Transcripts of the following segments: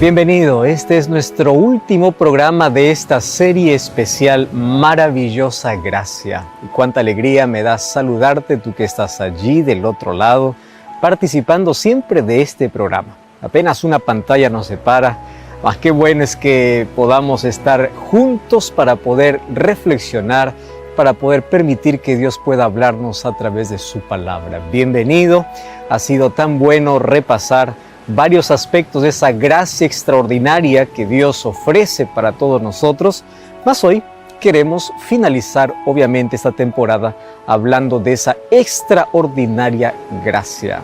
Bienvenido, este es nuestro último programa de esta serie especial Maravillosa Gracia. Y cuánta alegría me da saludarte, tú que estás allí del otro lado, participando siempre de este programa. Apenas una pantalla nos separa, mas qué bueno es que podamos estar juntos para poder reflexionar, para poder permitir que Dios pueda hablarnos a través de su palabra. Bienvenido, ha sido tan bueno repasar varios aspectos de esa gracia extraordinaria que Dios ofrece para todos nosotros, mas hoy queremos finalizar obviamente esta temporada hablando de esa extraordinaria gracia.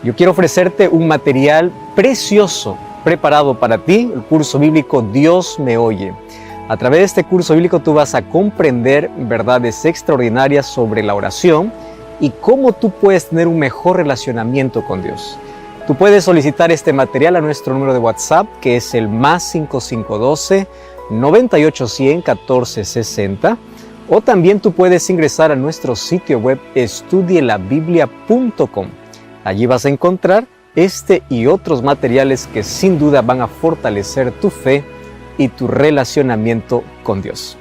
Yo quiero ofrecerte un material precioso preparado para ti, el curso bíblico Dios me oye. A través de este curso bíblico tú vas a comprender verdades extraordinarias sobre la oración y cómo tú puedes tener un mejor relacionamiento con Dios. Tú puedes solicitar este material a nuestro número de WhatsApp, que es el +5512 9810 1460, o también tú puedes ingresar a nuestro sitio web estudielabiblia.com. Allí vas a encontrar este y otros materiales que sin duda van a fortalecer tu fe y tu relacionamiento con Dios.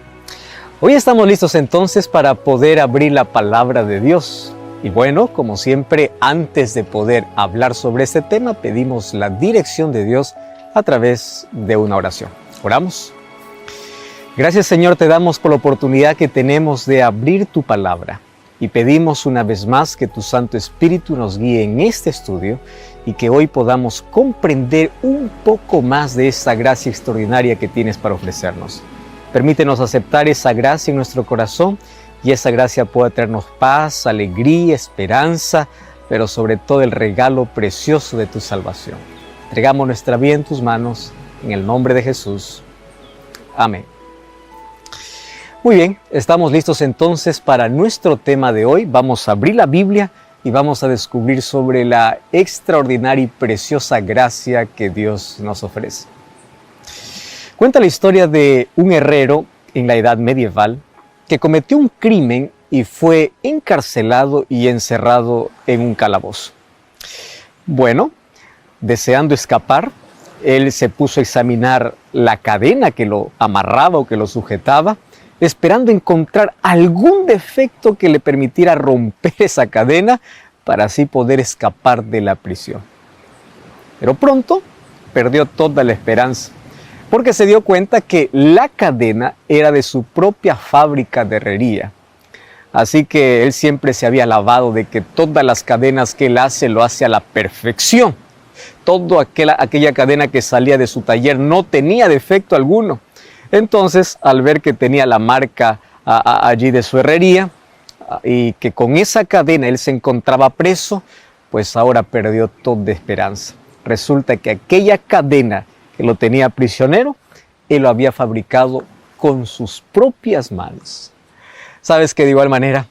Hoy estamos listos entonces para poder abrir la palabra de Dios. Y bueno, como siempre, antes de poder hablar sobre este tema, pedimos la dirección de Dios a través de una oración. Oramos. Gracias, Señor, te damos por la oportunidad que tenemos de abrir tu palabra. Y pedimos una vez más que tu Santo Espíritu nos guíe en este estudio y que hoy podamos comprender un poco más de esa gracia extraordinaria que tienes para ofrecernos. Permítenos aceptar esa gracia en nuestro corazón y esa gracia pueda traernos paz, alegría, esperanza, pero sobre todo el regalo precioso de tu salvación. Entregamos nuestra vida en tus manos, en el nombre de Jesús. Amén. Muy bien, estamos listos entonces para nuestro tema de hoy. Vamos a abrir la Biblia y vamos a descubrir sobre la extraordinaria y preciosa gracia que Dios nos ofrece. Cuenta la historia de un herrero en la edad medieval que cometió un crimen y fue encarcelado y encerrado en un calabozo. Bueno, deseando escapar, él se puso a examinar la cadena que lo amarraba o que lo sujetaba, esperando encontrar algún defecto que le permitiera romper esa cadena para así poder escapar de la prisión. Pero pronto perdió toda la esperanza, porque se dio cuenta que la cadena era de su propia fábrica de herrería. Así que él siempre se había alabado de que todas las cadenas que él hace, lo hace a la perfección. Toda aquella cadena que salía de su taller no tenía defecto alguno. Entonces, al ver que tenía la marca allí de su herrería y que con esa cadena él se encontraba preso, pues ahora perdió toda esperanza. Resulta que aquella cadena que lo tenía prisionero, él lo había fabricado con sus propias manos. Sabes que de igual manera,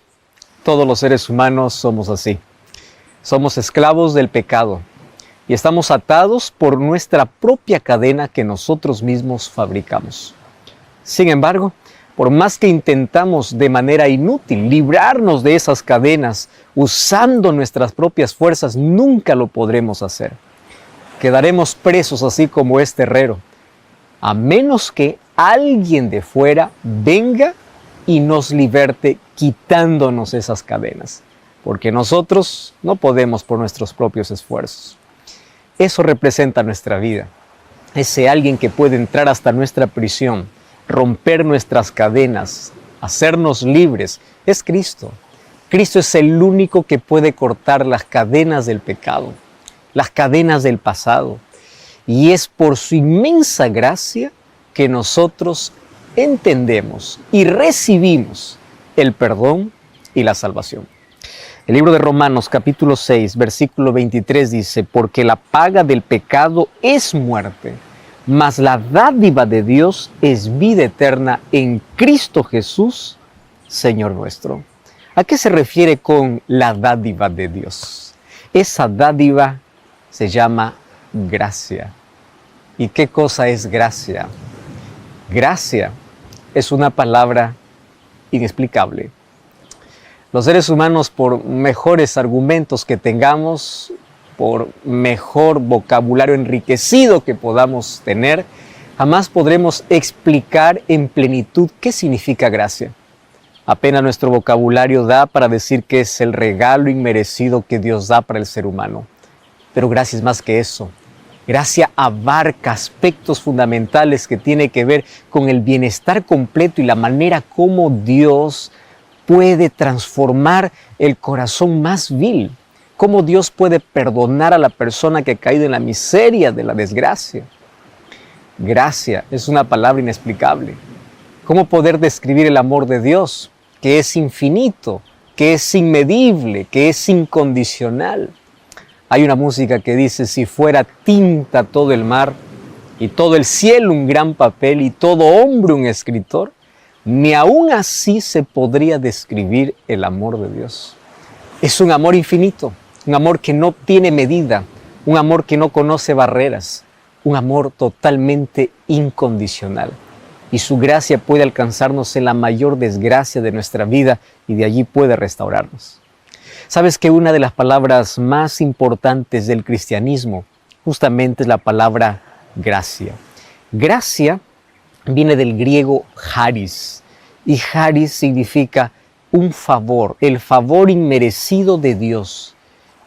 todos los seres humanos somos así. Somos esclavos del pecado y estamos atados por nuestra propia cadena que nosotros mismos fabricamos. Sin embargo, por más que intentamos de manera inútil librarnos de esas cadenas usando nuestras propias fuerzas, nunca lo podremos hacer. Quedaremos presos así como este herrero, a menos que alguien de fuera venga y nos liberte quitándonos esas cadenas, porque nosotros no podemos por nuestros propios esfuerzos. Eso representa nuestra vida, ese alguien que puede entrar hasta nuestra prisión, romper nuestras cadenas, hacernos libres, es Cristo. Cristo es el único que puede cortar las cadenas del pecado, las cadenas del pasado. Y es por su inmensa gracia que nosotros entendemos y recibimos el perdón y la salvación. El libro de Romanos capítulo 6, versículo 23 dice: porque la paga del pecado es muerte, mas la dádiva de Dios es vida eterna en Cristo Jesús, Señor nuestro. ¿A qué se refiere con la dádiva de Dios? Esa dádiva se llama gracia. ¿Y qué cosa es gracia? Gracia es una palabra inexplicable. Los seres humanos, por mejores argumentos que tengamos, por mejor vocabulario enriquecido que podamos tener, jamás podremos explicar en plenitud qué significa gracia. Apenas nuestro vocabulario da para decir que es el regalo inmerecido que Dios da para el ser humano. Pero gracia es más que eso. Gracia abarca aspectos fundamentales que tienen que ver con el bienestar completo y la manera como Dios puede transformar el corazón más vil. Cómo Dios puede perdonar a la persona que ha caído en la miseria de la desgracia. Gracia es una palabra inexplicable. ¿Cómo poder describir el amor de Dios, que es infinito, que es inmedible, que es incondicional? Hay una música que dice: si fuera tinta todo el mar, y todo el cielo un gran papel, y todo hombre un escritor, ni aún así se podría describir el amor de Dios. Es un amor infinito, un amor que no tiene medida, un amor que no conoce barreras, un amor totalmente incondicional. Y su gracia puede alcanzarnos en la mayor desgracia de nuestra vida y de allí puede restaurarnos. ¿Sabes que una de las palabras más importantes del cristianismo justamente es la palabra gracia? Gracia viene del griego charis, y charis significa un favor, el favor inmerecido de Dios,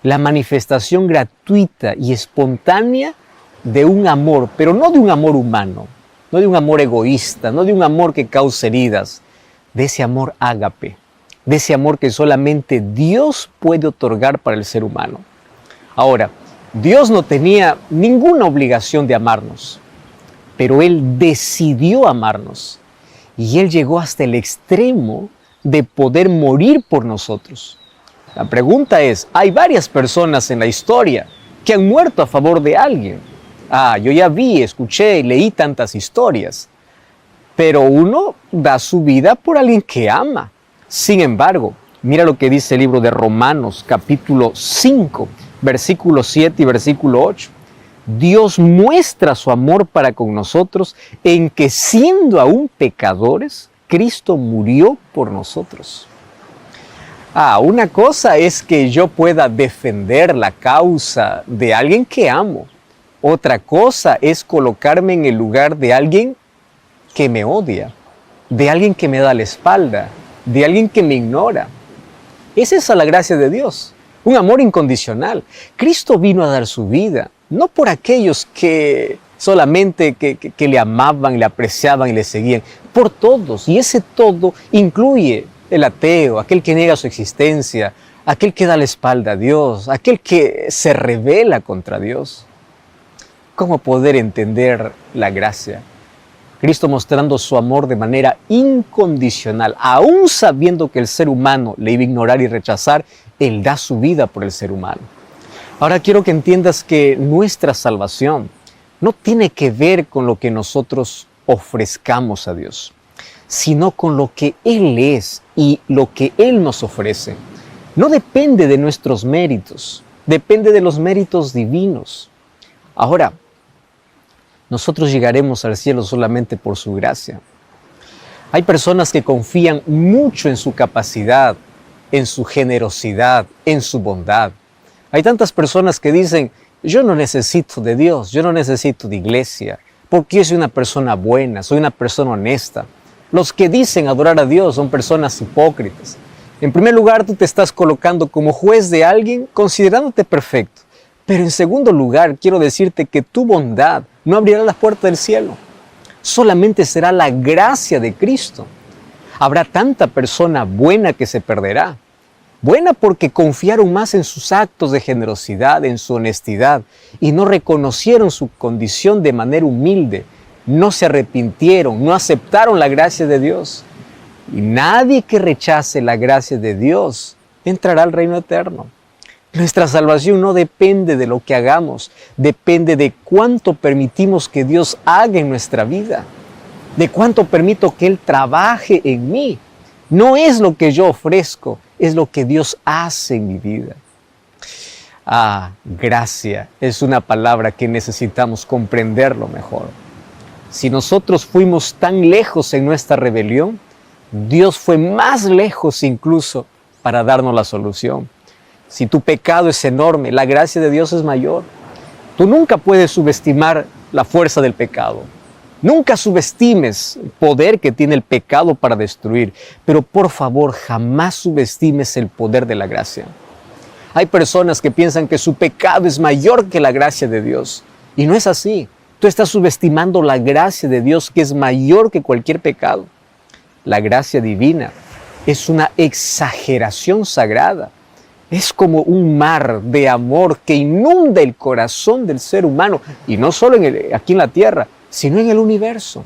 la manifestación gratuita y espontánea de un amor, pero no de un amor humano, no de un amor egoísta, no de un amor que cause heridas, de ese amor ágape, de ese amor que solamente Dios puede otorgar para el ser humano. Ahora, Dios no tenía ninguna obligación de amarnos, pero Él decidió amarnos y Él llegó hasta el extremo de poder morir por nosotros. La pregunta es, hay varias personas en la historia que han muerto a favor de alguien. Yo ya vi, escuché y leí tantas historias, pero uno da su vida por alguien que ama. Sin embargo, mira lo que dice el libro de Romanos, capítulo 5, versículo 7 y versículo 8. Dios muestra su amor para con nosotros en que, siendo aún pecadores, Cristo murió por nosotros. Una cosa es que yo pueda defender la causa de alguien que amo. Otra cosa es colocarme en el lugar de alguien que me odia, de alguien que me da la espalda, de alguien que me ignora. Es esa la gracia de Dios, un amor incondicional. Cristo vino a dar su vida, no por aquellos que solamente que le amaban, le apreciaban y le seguían, por todos. Y ese todo incluye el ateo, aquel que niega su existencia, aquel que da la espalda a Dios, aquel que se rebela contra Dios. ¿Cómo poder entender la gracia? Cristo mostrando su amor de manera incondicional, aún sabiendo que el ser humano le iba a ignorar y rechazar, Él da su vida por el ser humano. Ahora quiero que entiendas que nuestra salvación no tiene que ver con lo que nosotros ofrezcamos a Dios, sino con lo que Él es y lo que Él nos ofrece. No depende de nuestros méritos, depende de los méritos divinos. Ahora, nosotros llegaremos al cielo solamente por su gracia. Hay personas que confían mucho en su capacidad, en su generosidad, en su bondad. Hay tantas personas que dicen, yo no necesito de Dios, yo no necesito de iglesia, porque yo soy una persona buena, soy una persona honesta. Los que dicen adorar a Dios son personas hipócritas. En primer lugar, tú te estás colocando como juez de alguien considerándote perfecto. Pero en segundo lugar, quiero decirte que tu bondad no abrirá las puertas del cielo. Solamente será la gracia de Cristo. Habrá tanta persona buena que se perderá. Buena porque confiaron más en sus actos de generosidad, en su honestidad, y no reconocieron su condición de manera humilde. No se arrepintieron, no aceptaron la gracia de Dios. Y nadie que rechace la gracia de Dios entrará al reino eterno. Nuestra salvación no depende de lo que hagamos, depende de cuánto permitimos que Dios haga en nuestra vida, de cuánto permito que Él trabaje en mí. No es lo que yo ofrezco, es lo que Dios hace en mi vida. Gracia es una palabra que necesitamos comprenderlo mejor. Si nosotros fuimos tan lejos en nuestra rebelión, Dios fue más lejos incluso para darnos la solución. Si tu pecado es enorme, la gracia de Dios es mayor. Tú nunca puedes subestimar la fuerza del pecado. Nunca subestimes el poder que tiene el pecado para destruir, pero por favor, jamás subestimes el poder de la gracia. Hay personas que piensan que su pecado es mayor que la gracia de Dios, y no es así. Tú estás subestimando la gracia de Dios, que es mayor que cualquier pecado. La gracia divina es una exageración sagrada. Es como un mar de amor que inunda el corazón del ser humano, y no solo aquí en la tierra, sino en el universo.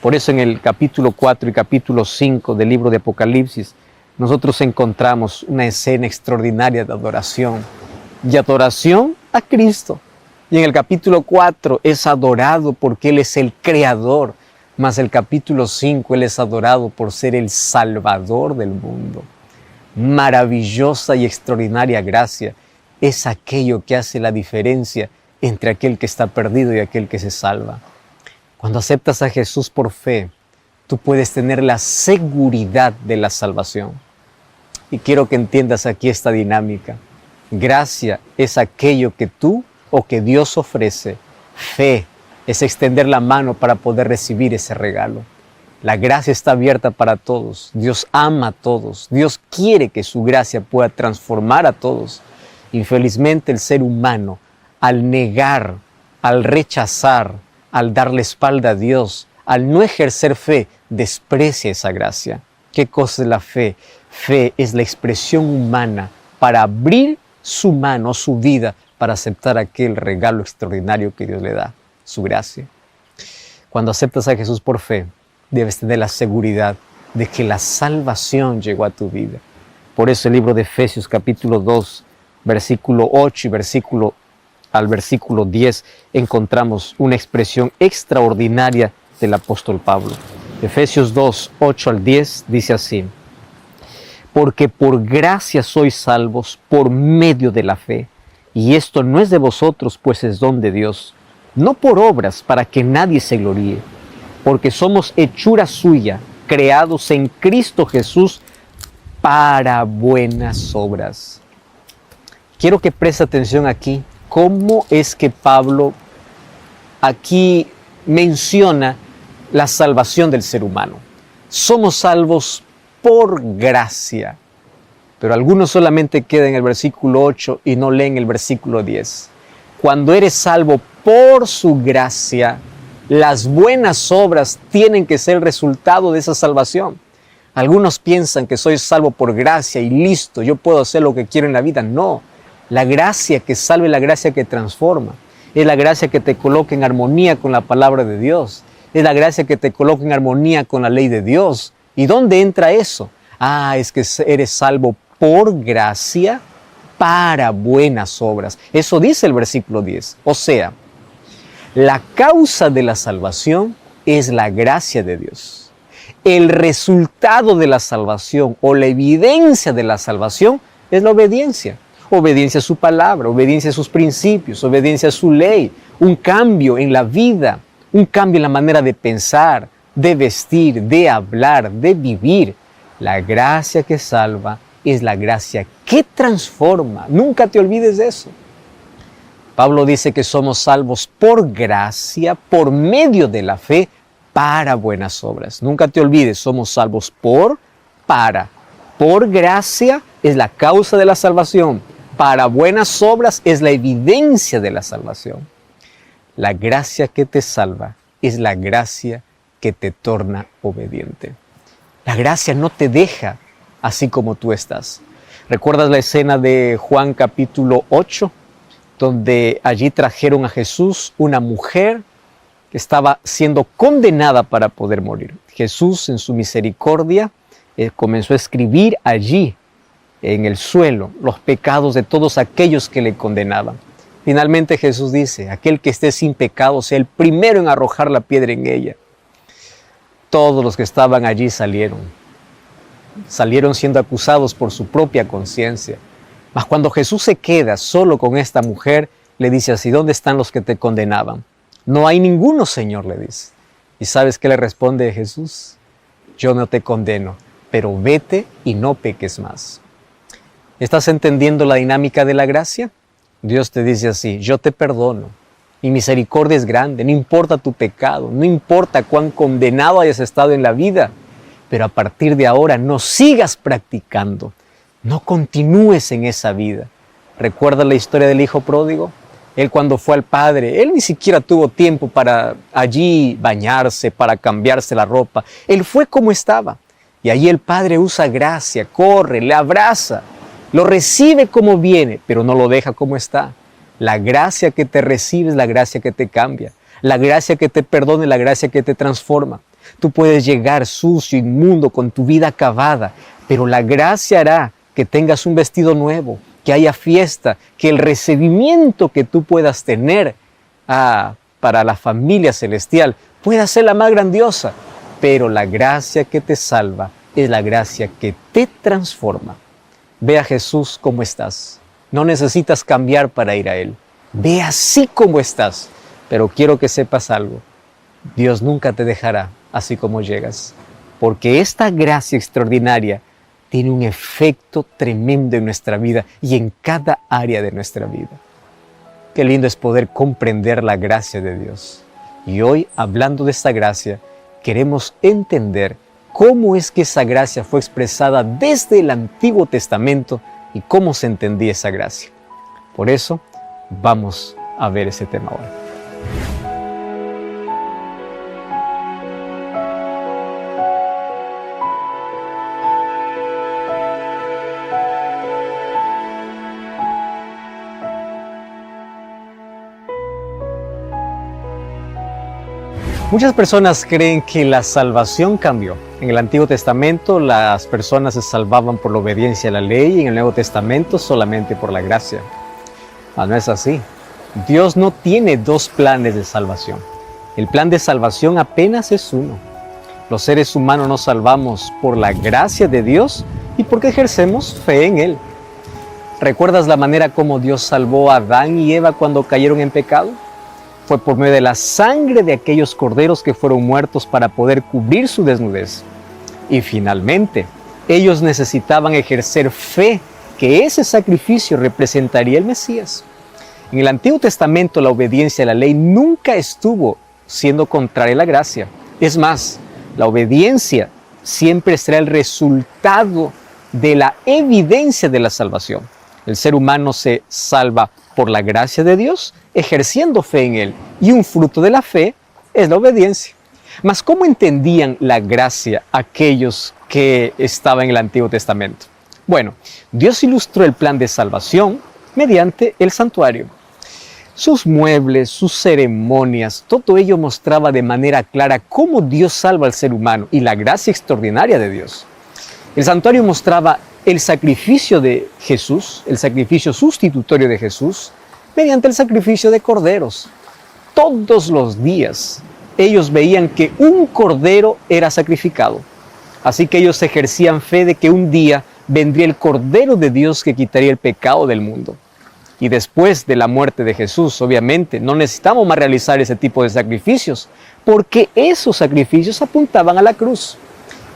Por eso en el capítulo 4 y capítulo 5 del libro de Apocalipsis, nosotros encontramos una escena extraordinaria de adoración, y adoración a Cristo. Y en el capítulo 4 es adorado porque Él es el Creador, mas el capítulo 5 Él es adorado por ser el Salvador del mundo. Maravillosa y extraordinaria gracia es aquello que hace la diferencia entre aquel que está perdido y aquel que se salva. Cuando aceptas a Jesús por fe, tú puedes tener la seguridad de la salvación. Y quiero que entiendas aquí esta dinámica. Gracia es aquello que tú o que Dios ofrece. Fe es extender la mano para poder recibir ese regalo. La gracia está abierta para todos. Dios ama a todos. Dios quiere que su gracia pueda transformar a todos. Infelizmente el ser humano, al negar, al rechazar, al darle espalda a Dios, al no ejercer fe, desprecia esa gracia. ¿Qué cosa es la fe? Fe es la expresión humana para abrir su mano, su vida, para aceptar aquel regalo extraordinario que Dios le da, su gracia. Cuando aceptas a Jesús por fe, debes tener la seguridad de que la salvación llegó a tu vida. Por eso el libro de Efesios capítulo 2, versículo 8 y al versículo 10 encontramos una expresión extraordinaria del apóstol Pablo. Efesios 2, 8 al 10 dice así: porque por gracia sois salvos por medio de la fe, y esto no es de vosotros, pues es don de Dios, no por obras para que nadie se gloríe, porque somos hechura suya, creados en Cristo Jesús para buenas obras. Quiero que preste atención aquí, cómo es que Pablo aquí menciona la salvación del ser humano. Somos salvos por gracia, pero algunos solamente quedan en el versículo 8 y no leen el versículo 10. Cuando eres salvo por su gracia, las buenas obras tienen que ser el resultado de esa salvación. Algunos piensan que soy salvo por gracia y listo, yo puedo hacer lo que quiero en la vida. No, la gracia que salva es la gracia que transforma. Es la gracia que te coloca en armonía con la palabra de Dios. Es la gracia que te coloca en armonía con la ley de Dios. ¿Y dónde entra eso? Es que eres salvo por gracia para buenas obras. Eso dice el versículo 10. O sea, la causa de la salvación es la gracia de Dios. El resultado de la salvación o la evidencia de la salvación es la obediencia. Obediencia a su palabra, obediencia a sus principios, obediencia a su ley, un cambio en la vida, un cambio en la manera de pensar, de vestir, de hablar, de vivir. La gracia que salva es la gracia que transforma. Nunca te olvides de eso. Pablo dice que somos salvos por gracia, por medio de la fe, para buenas obras. Nunca te olvides, somos salvos para. Por gracia es la causa de la salvación. Para buenas obras es la evidencia de la salvación. La gracia que te salva es la gracia que te torna obediente. La gracia no te deja así como tú estás. ¿Recuerdas la escena de Juan capítulo 8? Donde allí trajeron a Jesús una mujer que estaba siendo condenada para poder morir. Jesús, en su misericordia, comenzó a escribir allí, en el suelo, los pecados de todos aquellos que le condenaban. Finalmente Jesús dice: aquel que esté sin pecado sea el primero en arrojar la piedra en ella. Todos los que estaban allí salieron siendo acusados por su propia conciencia. Mas cuando Jesús se queda solo con esta mujer, le dice así: ¿dónde están los que te condenaban? No hay ninguno, Señor, le dice. ¿Y sabes qué le responde Jesús? Yo no te condeno, pero vete y no peques más. ¿Estás entendiendo la dinámica de la gracia? Dios te dice así: yo te perdono. Mi misericordia es grande, no importa tu pecado, no importa cuán condenado hayas estado en la vida, pero a partir de ahora no sigas practicando, no continúes en esa vida. ¿Recuerdas la historia del hijo pródigo? Él cuando fue al padre, él ni siquiera tuvo tiempo para allí bañarse, para cambiarse la ropa. Él fue como estaba. Y allí el padre usa gracia, corre, le abraza, lo recibe como viene, pero no lo deja como está. La gracia que te recibe es la gracia que te cambia. La gracia que te perdona es la gracia que te transforma. Tú puedes llegar sucio, inmundo, con tu vida acabada, pero la gracia hará que tengas un vestido nuevo, que haya fiesta, que el recibimiento que tú puedas tener para la familia celestial pueda ser la más grandiosa. Pero la gracia que te salva es la gracia que te transforma. Ve a Jesús como estás. No necesitas cambiar para ir a Él. Ve así como estás. Pero quiero que sepas algo. Dios nunca te dejará así como llegas. Porque esta gracia extraordinaria tiene un efecto tremendo en nuestra vida y en cada área de nuestra vida. Qué lindo es poder comprender la gracia de Dios. Y hoy, hablando de esta gracia, queremos entender cómo es que esa gracia fue expresada desde el Antiguo Testamento y cómo se entendía esa gracia. Por eso, vamos a ver ese tema ahora. Muchas personas creen que la salvación cambió. En el Antiguo Testamento las personas se salvaban por la obediencia a la ley y en el Nuevo Testamento solamente por la gracia. No es así. Dios no tiene dos planes de salvación. El plan de salvación apenas es uno. Los seres humanos nos salvamos por la gracia de Dios y porque ejercemos fe en Él. ¿Recuerdas la manera como Dios salvó a Adán y Eva cuando cayeron en pecado? Fue por medio de la sangre de aquellos corderos que fueron muertos para poder cubrir su desnudez. Y finalmente, ellos necesitaban ejercer fe que ese sacrificio representaría el Mesías. En el Antiguo Testamento la obediencia a la ley nunca estuvo siendo contraria a la gracia. Es más, la obediencia siempre será el resultado de la evidencia de la salvación. El ser humano se salva por la gracia de Dios, ejerciendo fe en Él. Y un fruto de la fe es la obediencia. Mas, ¿cómo entendían la gracia aquellos que estaban en el Antiguo Testamento? Bueno, Dios ilustró el plan de salvación mediante el santuario. Sus muebles, sus ceremonias, todo ello mostraba de manera clara cómo Dios salva al ser humano y la gracia extraordinaria de Dios. El santuario mostraba el sacrificio de Jesús, el sacrificio sustitutorio de Jesús, mediante el sacrificio de corderos. Todos los días ellos veían que un cordero era sacrificado. Así que ellos ejercían fe de que un día vendría el Cordero de Dios que quitaría el pecado del mundo. Y después de la muerte de Jesús, obviamente, no necesitamos más realizar ese tipo de sacrificios, porque esos sacrificios apuntaban a la cruz.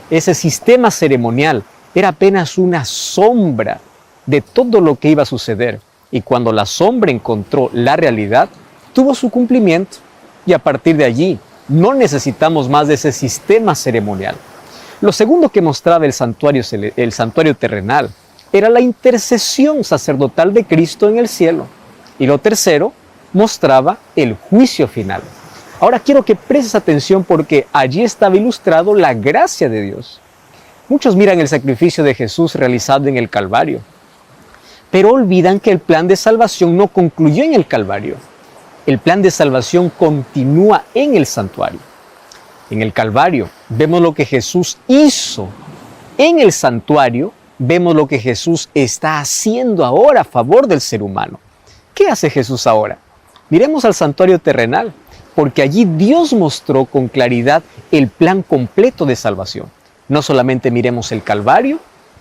Ese sistema ceremonial era apenas una sombra de todo lo que iba a suceder. Y cuando la sombra encontró la realidad, tuvo su cumplimiento. Y a partir de allí, no necesitamos más de ese sistema ceremonial. Lo segundo que mostraba el santuario terrenal era la intercesión sacerdotal de Cristo en el cielo. Y lo tercero mostraba el juicio final. Ahora quiero que prestes atención porque allí estaba ilustrado la gracia de Dios. Muchos miran el sacrificio de Jesús realizado en el Calvario, pero olvidan que el plan de salvación no concluyó en el Calvario. El plan de salvación continúa en el santuario. En el Calvario vemos lo que Jesús hizo. En el santuario vemos lo que Jesús está haciendo ahora a favor del ser humano. ¿Qué hace Jesús ahora? Miremos al santuario terrenal, porque allí Dios mostró con claridad el plan completo de salvación. No solamente miremos el Calvario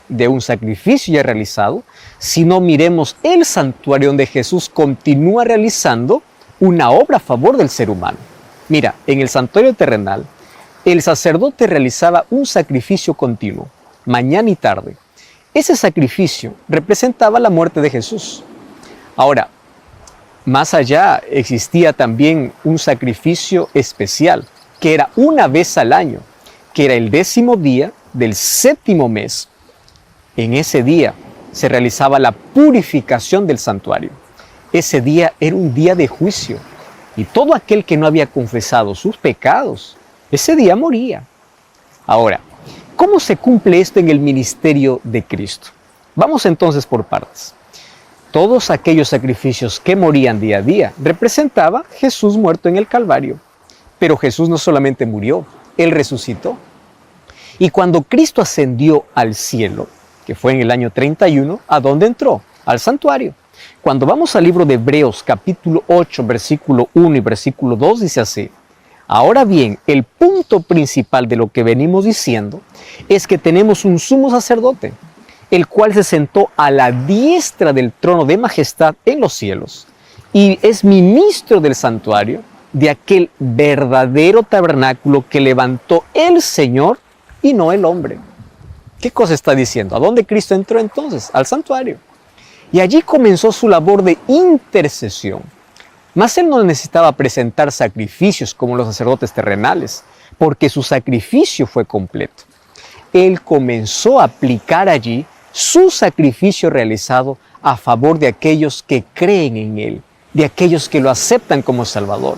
de un sacrificio ya realizado, sino miremos el santuario donde Jesús continúa realizando una obra a favor del ser humano. Mira, en el santuario terrenal, el sacerdote realizaba un sacrificio continuo, mañana y tarde. ese sacrificio representaba la muerte de Jesús. Ahora, más allá existía también un sacrificio especial, que era una vez al año, que era el 10º día del 7º mes. En ese día se realizaba la purificación del santuario. Ese día era un día de juicio, y todo aquel que no había confesado sus pecados, ese día moría. Ahora, ¿cómo se cumple esto en el ministerio de Cristo? Vamos entonces por partes. Todos aquellos sacrificios que morían día a día representaba Jesús muerto en el Calvario. Pero Jesús no solamente murió, Él resucitó. Y cuando Cristo ascendió al cielo, que fue en el año 31, ¿a dónde entró? Al santuario. Cuando vamos al libro de Hebreos, capítulo 8, versículo 1 y versículo 2, dice así: ahora bien, el punto principal de lo que venimos diciendo es que tenemos un sumo sacerdote, el cual se sentó a la diestra del trono de majestad en los cielos, y es ministro del santuario, de aquel verdadero tabernáculo que levantó el Señor y no el hombre. ¿Qué cosa está diciendo? ¿A dónde Cristo entró entonces? Al santuario. Y allí comenzó su labor de intercesión. Mas Él no necesitaba presentar sacrificios como los sacerdotes terrenales, porque su sacrificio fue completo. Él comenzó a aplicar allí su sacrificio realizado a favor de aquellos que creen en Él, de aquellos que lo aceptan como Salvador.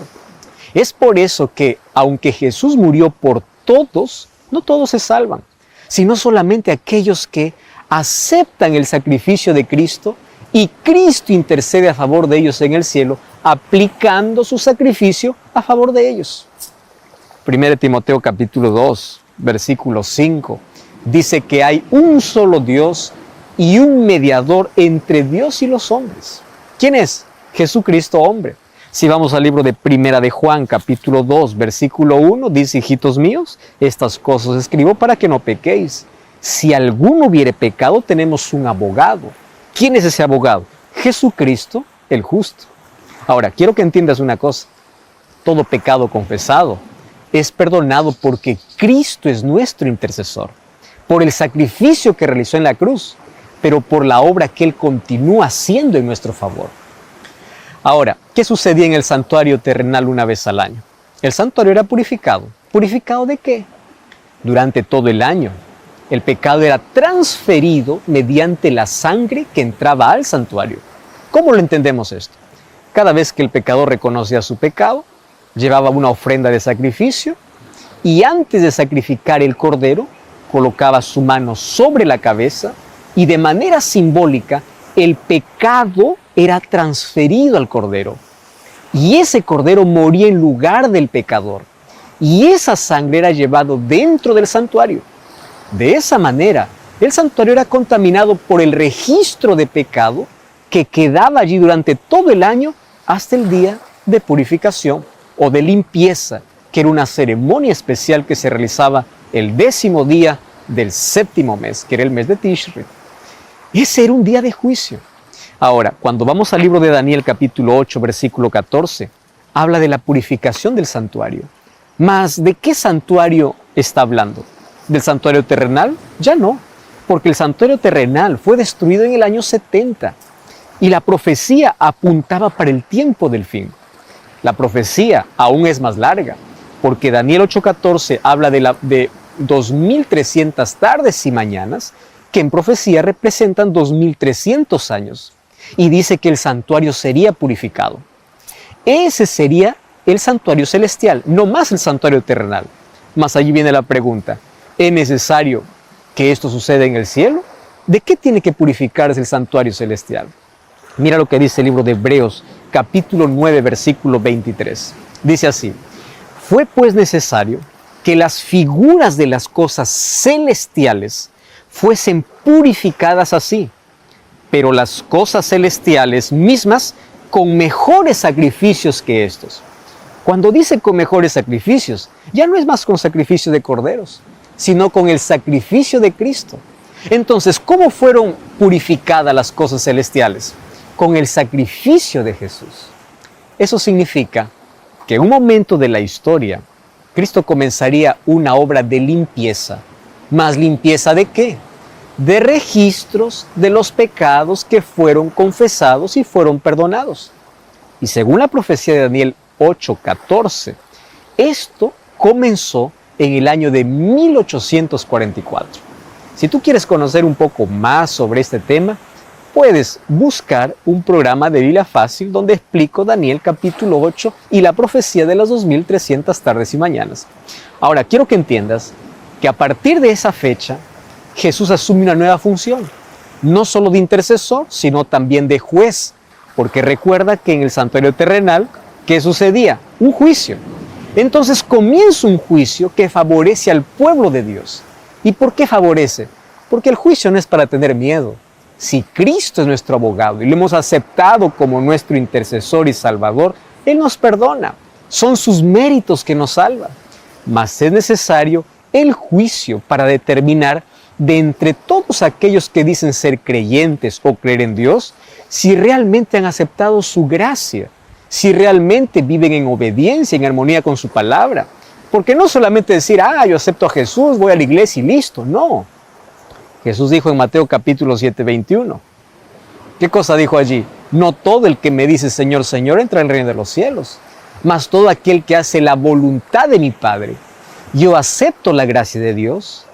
Es por eso que, aunque Jesús murió por todos, no todos se salvan, sino solamente aquellos que aceptan el sacrificio de Cristo y Cristo intercede a favor de ellos en el cielo, aplicando su sacrificio a favor de ellos. 1 Timoteo capítulo 2, versículo 5, dice que hay un solo Dios y un mediador entre Dios y los hombres. ¿Quién es? Jesucristo hombre. Si vamos al libro de Primera de Juan, capítulo 2, versículo 1, dice: hijitos míos, estas cosas escribo para que no pequéis. Si alguno hubiere pecado, tenemos un abogado. ¿Quién es ese abogado? Jesucristo, el justo. Ahora, quiero que entiendas una cosa. Todo pecado confesado es perdonado porque Cristo es nuestro intercesor, por el sacrificio que realizó en la cruz, pero por la obra que Él continúa haciendo en nuestro favor. Ahora, ¿qué sucedía en el santuario terrenal una vez al año? El santuario era purificado. ¿Purificado de qué? Durante todo el año. El pecado era transferido mediante la sangre que entraba al santuario. ¿Cómo lo entendemos esto? Cada vez que el pecador reconocía su pecado, llevaba una ofrenda de sacrificio y antes de sacrificar el cordero, colocaba su mano sobre la cabeza y de manera simbólica el pecado era transferido al cordero. Y ese cordero moría en lugar del pecador. Y esa sangre era llevado dentro del santuario. De esa manera, el santuario era contaminado por el registro de pecado que quedaba allí durante todo el año hasta el día de purificación o de limpieza, que era una ceremonia especial que se realizaba el 10º día del 7º mes, que era el mes de Tishri. Ese era un día de juicio. Ahora, cuando vamos al libro de Daniel capítulo 8, versículo 14, habla de la purificación del santuario. Mas, ¿de qué santuario está hablando? ¿Del santuario terrenal? Ya no, porque el santuario terrenal fue destruido en el año 70 y la profecía apuntaba para el tiempo del fin. La profecía aún es más larga, porque Daniel 8:14 habla de 2300 tardes y mañanas, que en profecía representan 2300 años, y dice que el santuario sería purificado. Ese sería el santuario celestial, no más el santuario terrenal. Mas allí viene la pregunta: ¿es necesario que esto suceda en el cielo? ¿De qué tiene que purificarse el santuario celestial? Mira lo que dice el libro de Hebreos, capítulo 9, versículo 23. Dice así: fue pues necesario que las figuras de las cosas celestiales fuesen purificadas así, pero las cosas celestiales mismas con mejores sacrificios que estos. Cuando dice con mejores sacrificios, ya no es más con sacrificio de corderos, sino con el sacrificio de Cristo. Entonces, ¿cómo fueron purificadas las cosas celestiales? Con el sacrificio de Jesús. Eso significa que en un momento de la historia, Cristo comenzaría una obra de limpieza. ¿Más limpieza de qué? de registros de los pecados que fueron confesados y fueron perdonados. Y según la profecía de Daniel 8:14, esto comenzó en el año de 1844. Si tú quieres conocer un poco más sobre este tema, puedes buscar un programa de Biblia Fácil donde explico Daniel capítulo 8 y la profecía de las 2300 tardes y mañanas. Ahora, quiero que entiendas que a partir de esa fecha, Jesús asume una nueva función, no solo de intercesor, sino también de juez, porque recuerda que en el santuario terrenal, ¿qué sucedía? Un juicio. Entonces comienza un juicio que favorece al pueblo de Dios. ¿Y por qué favorece? Porque el juicio no es para tener miedo. Si Cristo es nuestro abogado y lo hemos aceptado como nuestro intercesor y salvador, Él nos perdona. Son sus méritos que nos salvan. Mas es necesario el juicio para determinar de entre todos aquellos que dicen ser creyentes o creer en Dios, si realmente han aceptado su gracia, si realmente viven en obediencia, en armonía con su palabra. Porque no solamente decir, yo acepto a Jesús, voy a la iglesia y listo, no. Jesús dijo en Mateo capítulo 7:21. ¿Qué cosa dijo allí? No todo el que me dice Señor, Señor entra en el reino de los cielos, mas todo aquel que hace la voluntad de mi Padre. Yo acepto la gracia de Dios,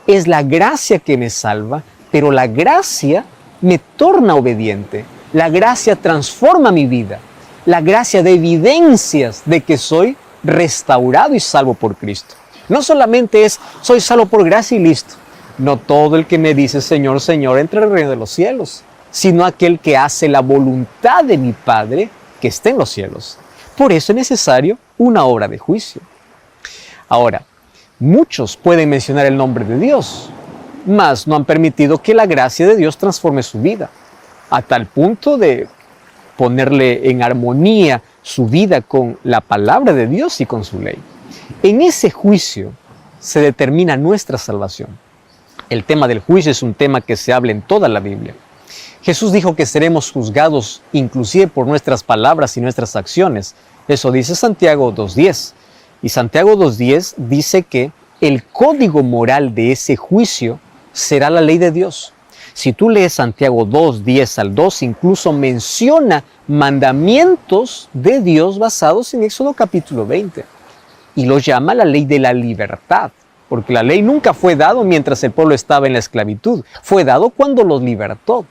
es la gracia que me salva, pero la gracia me torna obediente, la gracia transforma mi vida, la gracia da evidencias de que soy restaurado y salvo por Cristo. No solamente es, soy salvo por gracia y listo. No todo el que me dice Señor, Señor entra en el reino de los cielos, sino aquel que hace la voluntad de mi Padre que está en los cielos. Por eso es necesario una obra de juicio. Ahora, muchos pueden mencionar el nombre de Dios, mas no han permitido que la gracia de Dios transforme su vida, a tal punto de ponerle en armonía su vida con la palabra de Dios y con su ley. En ese juicio se determina nuestra salvación. El tema del juicio es un tema que se habla en toda la Biblia. Jesús dijo que seremos juzgados inclusive por nuestras palabras y nuestras acciones. Eso dice Santiago 2:10. Y Santiago 2:10 dice que el código moral de ese juicio será la ley de Dios. Si tú lees Santiago 2:10 al 2, incluso menciona mandamientos de Dios basados en Éxodo capítulo 20. Y lo llama la ley de la libertad, porque la ley nunca fue dado mientras el pueblo estaba en la esclavitud, fue dado cuando los libertó.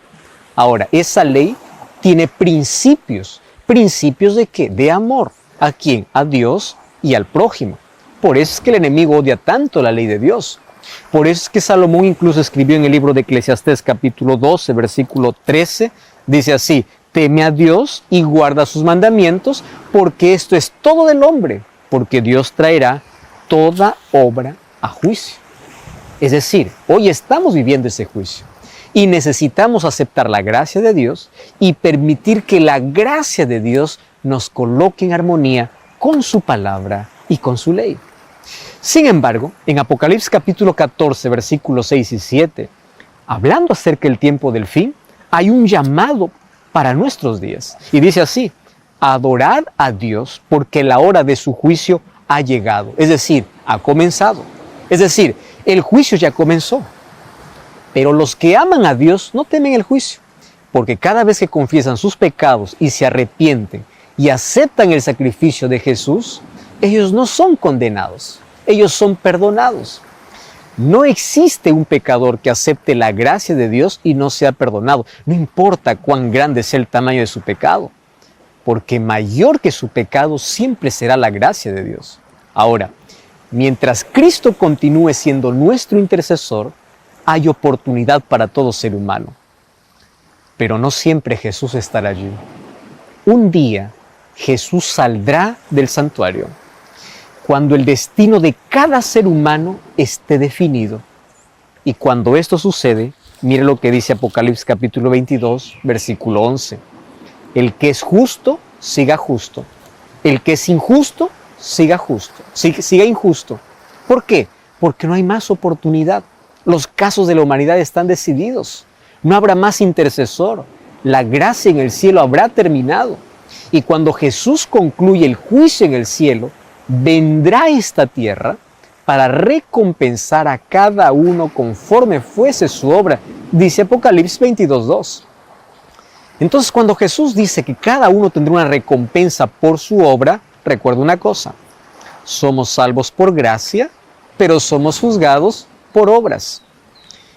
Ahora, esa ley tiene principios. ¿Principios de qué? De amor. ¿A quién? A Dios y al prójimo. Por eso es que el enemigo odia tanto la ley de Dios. Por eso es que Salomón incluso escribió en el libro de Eclesiastés capítulo 12, versículo 13, dice así: teme a Dios y guarda sus mandamientos, porque esto es todo del hombre, porque Dios traerá toda obra a juicio. Es decir, hoy estamos viviendo ese juicio y necesitamos aceptar la gracia de Dios y permitir que la gracia de Dios nos coloque en armonía con su palabra y con su ley. Sin embargo, en Apocalipsis capítulo 14, versículos 6 y 7, hablando acerca del tiempo del fin, hay un llamado para nuestros días. Y dice así: adorad a Dios porque la hora de su juicio ha llegado. Es decir, ha comenzado. Es decir, el juicio ya comenzó. Pero los que aman a Dios no temen el juicio, porque cada vez que confiesan sus pecados y se arrepienten y aceptan el sacrificio de Jesús, ellos no son condenados, ellos son perdonados. No existe un pecador que acepte la gracia de Dios y no sea perdonado, no importa cuán grande sea el tamaño de su pecado, porque mayor que su pecado siempre será la gracia de Dios. Ahora, mientras Cristo continúe siendo nuestro intercesor, hay oportunidad para todo ser humano. Pero no siempre Jesús estará allí. Un día Jesús saldrá del santuario cuando el destino de cada ser humano esté definido. Y cuando esto sucede, mire lo que dice Apocalipsis capítulo 22, versículo 11. El que es justo, siga justo. El que es injusto, siga injusto. ¿Por qué? Porque no hay más oportunidad. Los casos de la humanidad están decididos. No habrá más intercesor. La gracia en el cielo habrá terminado. Y cuando Jesús concluye el juicio en el cielo, vendrá a esta tierra para recompensar a cada uno conforme fuese su obra, dice Apocalipsis 22:2. Entonces, cuando Jesús dice que cada uno tendrá una recompensa por su obra, recuerda una cosa: somos salvos por gracia, pero somos juzgados por obras.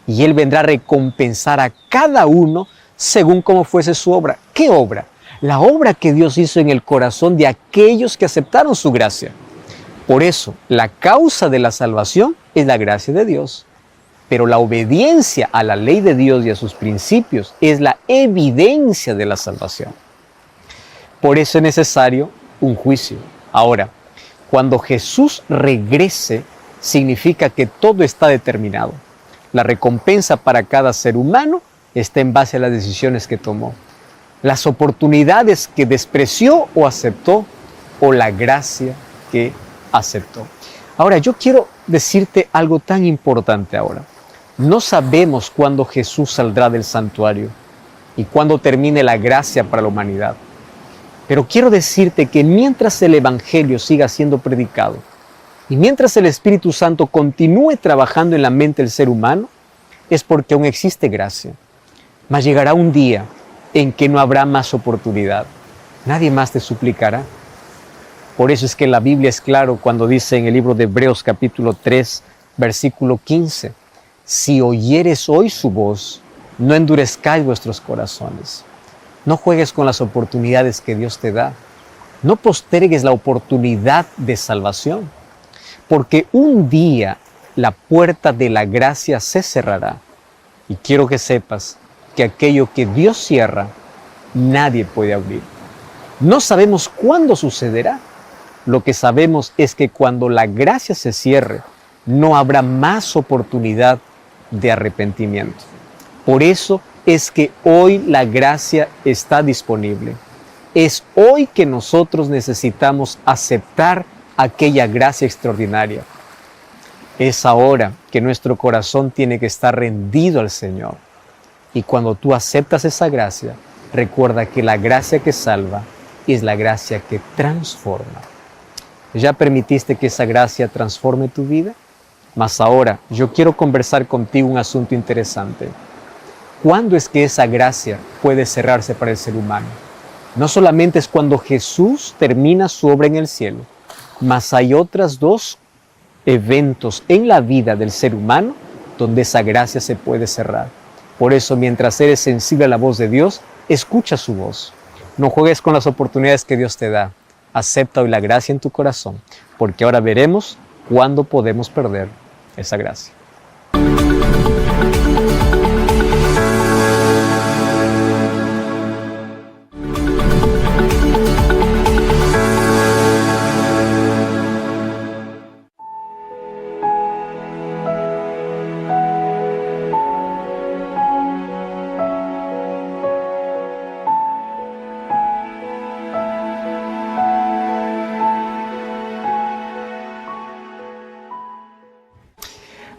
Y Él vendrá a recompensar a cada uno según como fuese su obra. ¿Qué obra? La obra que Dios hizo en el corazón de aquellos que aceptaron su gracia. Por eso, la causa de la salvación es la gracia de Dios. Pero la obediencia a la ley de Dios y a sus principios es la evidencia de la salvación. Por eso es necesario un juicio. Ahora, cuando Jesús regrese, significa que todo está determinado. La recompensa para cada ser humano está en base a las decisiones que tomó, las oportunidades que despreció o aceptó, o la gracia que aceptó. Ahora, yo quiero decirte algo tan importante ahora. No sabemos cuándo Jesús saldrá del santuario y cuándo termine la gracia para la humanidad. Pero quiero decirte que mientras el Evangelio siga siendo predicado y mientras el Espíritu Santo continúe trabajando en la mente del ser humano, es porque aún existe gracia. Mas llegará un día en que no habrá más oportunidad. Nadie más te suplicará. Por eso es que la Biblia es claro cuando dice en el libro de Hebreos capítulo 3, versículo 15, si oyeres hoy su voz, no endurezcáis vuestros corazones. No juegues con las oportunidades que Dios te da. No postergues la oportunidad de salvación, porque un día la puerta de la gracia se cerrará. Y quiero que sepas que aquello que Dios cierra, nadie puede abrir. No sabemos cuándo sucederá. Lo que sabemos es que cuando la gracia se cierre, no habrá más oportunidad de arrepentimiento. Por eso es que hoy la gracia está disponible. Es hoy que nosotros necesitamos aceptar aquella gracia extraordinaria. Es ahora que nuestro corazón tiene que estar rendido al Señor. Y cuando tú aceptas esa gracia, recuerda que la gracia que salva es la gracia que transforma. ¿Ya permitiste que esa gracia transforme tu vida? Mas ahora yo quiero conversar contigo un asunto interesante. ¿Cuándo es que esa gracia puede cerrarse para el ser humano? No solamente es cuando Jesús termina su obra en el cielo, mas hay otros dos eventos en la vida del ser humano donde esa gracia se puede cerrar. Por eso, mientras eres sensible a la voz de Dios, escucha su voz. No juegues con las oportunidades que Dios te da. Acepta hoy la gracia en tu corazón, porque ahora veremos cuándo podemos perder esa gracia.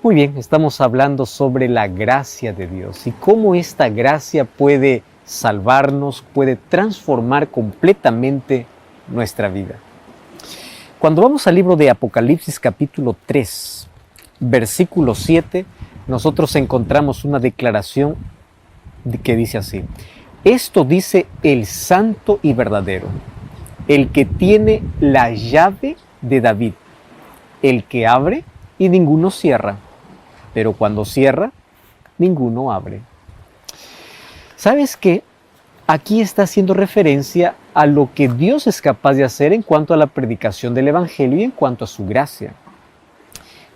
Muy bien, estamos hablando sobre la gracia de Dios y cómo esta gracia puede salvarnos, puede transformar completamente nuestra vida. Cuando vamos al libro de Apocalipsis capítulo 3, versículo 7, nosotros encontramos una declaración que dice así: esto dice el santo y verdadero, el que tiene la llave de David, el que abre y ninguno cierra, pero cuando cierra, ninguno abre. ¿Sabes qué? Aquí está haciendo referencia a lo que Dios es capaz de hacer en cuanto a la predicación del Evangelio y en cuanto a su gracia.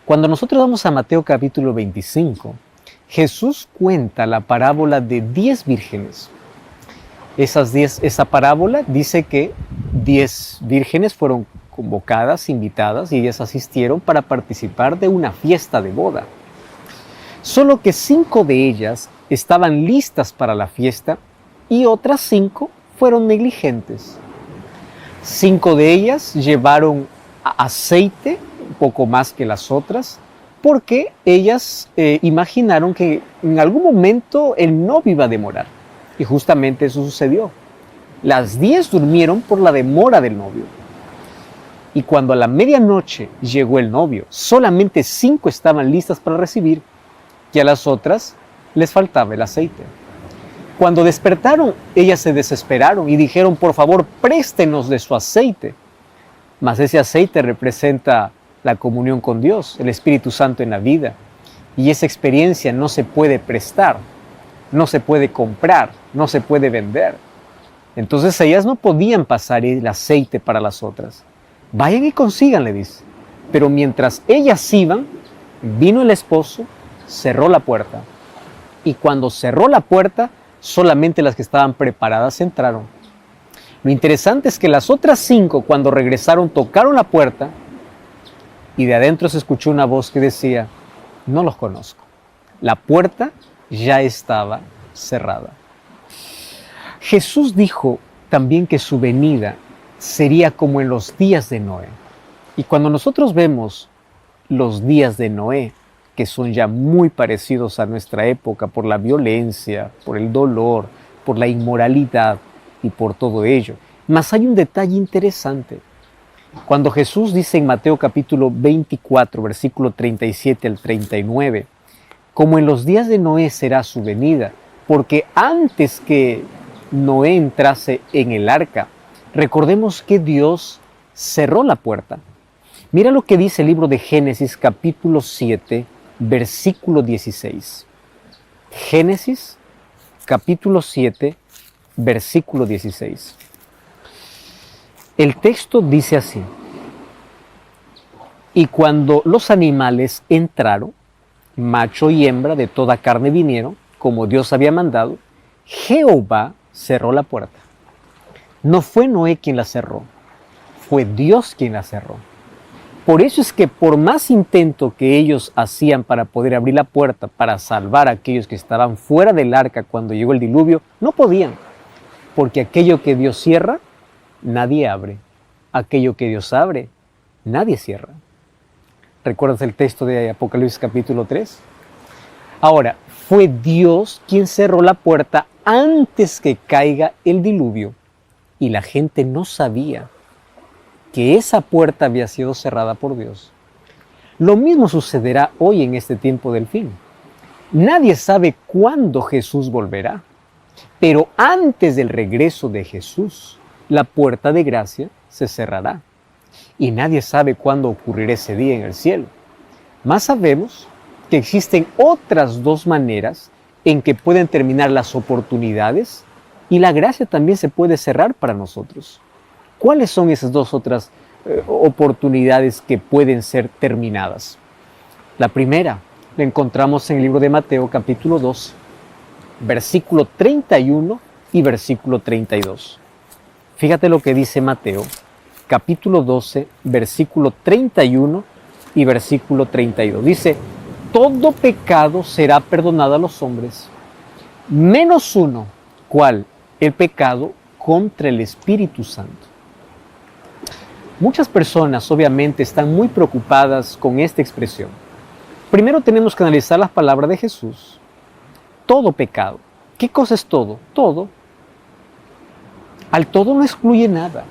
Cuando nosotros vamos a Mateo capítulo 25, Jesús cuenta la parábola de 10 vírgenes. Esa parábola dice que 10 vírgenes fueron convocadas, invitadas, y ellas asistieron para participar de una fiesta de boda. Solo que 5 de ellas estaban listas para la fiesta y otras 5 fueron negligentes. 5 de ellas llevaron aceite, un poco más que las otras, porque ellas imaginaron que en algún momento el novio iba a demorar. Y justamente eso sucedió. Las 10 durmieron por la demora del novio. Y cuando a la medianoche llegó el novio, solamente 5 estaban listas para recibir, y a las otras les faltaba el aceite. Cuando despertaron, ellas se desesperaron y dijeron: por favor, préstenos de su aceite. Mas ese aceite representa la comunión con Dios, el Espíritu Santo en la vida. Y esa experiencia no se puede prestar, no se puede comprar, no se puede vender. Entonces ellas no podían pasar el aceite para las otras. Vayan y consigan, le dice. Pero mientras ellas iban, vino el esposo, cerró la puerta. Y cuando cerró la puerta, solamente las que estaban preparadas entraron. Lo interesante es que las otras 5, cuando regresaron, tocaron la puerta y de adentro se escuchó una voz que decía: no los conozco. La puerta ya estaba cerrada. Jesús dijo también que su venida sería como en los días de Noé. Y cuando nosotros vemos los días de Noé, que son ya muy parecidos a nuestra época por la violencia, por el dolor, por la inmoralidad y por todo ello. Mas hay un detalle interesante. Cuando Jesús dice en Mateo capítulo 24, versículo 37 al 39, como en los días de Noé será su venida, porque antes que Noé entrase en el arca, recordemos que Dios cerró la puerta. Mira lo que dice el libro de Génesis capítulo 7, versículo 16. Génesis capítulo 7, versículo 16. El texto dice así: y cuando los animales entraron, macho y hembra de toda carne vinieron, como Dios había mandado, Jehová cerró la puerta. No fue Noé quien la cerró, fue Dios quien la cerró. Por eso es que por más intento que ellos hacían para poder abrir la puerta, para salvar a aquellos que estaban fuera del arca cuando llegó el diluvio, no podían. Porque aquello que Dios cierra, nadie abre. Aquello que Dios abre, nadie cierra. ¿Recuerdas el texto de Apocalipsis capítulo 3? Ahora, fue Dios quien cerró la puerta antes que caiga el diluvio. Y la gente no sabía que esa puerta había sido cerrada por Dios. Lo mismo sucederá hoy en este tiempo del fin. Nadie sabe cuándo Jesús volverá, pero antes del regreso de Jesús, la puerta de gracia se cerrará. Y nadie sabe cuándo ocurrirá ese día en el cielo. Más sabemos que existen otras 2 maneras en que pueden terminar las oportunidades y la gracia también se puede cerrar para nosotros. ¿Cuáles son esas 2 otras oportunidades que pueden ser terminadas? La primera la encontramos en el libro de Mateo capítulo 12, versículo 31 y versículo 32. Fíjate lo que dice Mateo capítulo 12, versículo 31 y versículo 32. Dice: todo pecado será perdonado a los hombres, menos uno, ¿cuál? El pecado contra el Espíritu Santo. Muchas personas obviamente están muy preocupadas con esta expresión. Primero tenemos que analizar las palabras de Jesús. Todo pecado. ¿Qué cosa es todo? Todo. Al todo no excluye nada.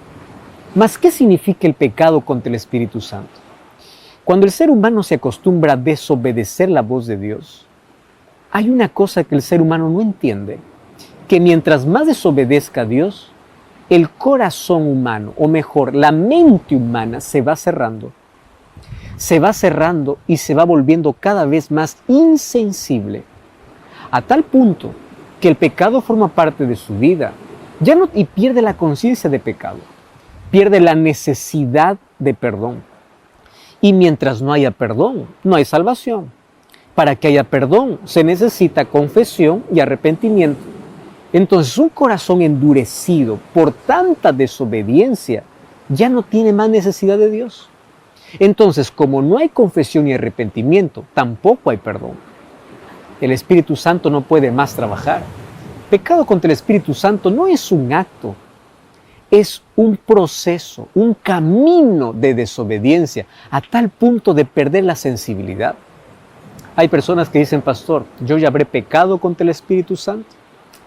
Mas, ¿qué significa el pecado contra el Espíritu Santo? Cuando el ser humano se acostumbra a desobedecer la voz de Dios, hay una cosa que el ser humano no entiende, que mientras más desobedezca a Dios, el corazón humano, o mejor, la mente humana se va cerrando y se va volviendo cada vez más insensible, a tal punto que el pecado forma parte de su vida, y pierde la conciencia de pecado, pierde la necesidad de perdón. Y mientras no haya perdón, no hay salvación. Para que haya perdón, se necesita confesión y arrepentimiento. Entonces, un corazón endurecido por tanta desobediencia ya no tiene más necesidad de Dios. Entonces, como no hay confesión y arrepentimiento, tampoco hay perdón. El Espíritu Santo no puede más trabajar. Pecado contra el Espíritu Santo no es un acto, es un proceso, un camino de desobediencia a tal punto de perder la sensibilidad. Hay personas que dicen: pastor, ¿yo ya habré pecado contra el Espíritu Santo?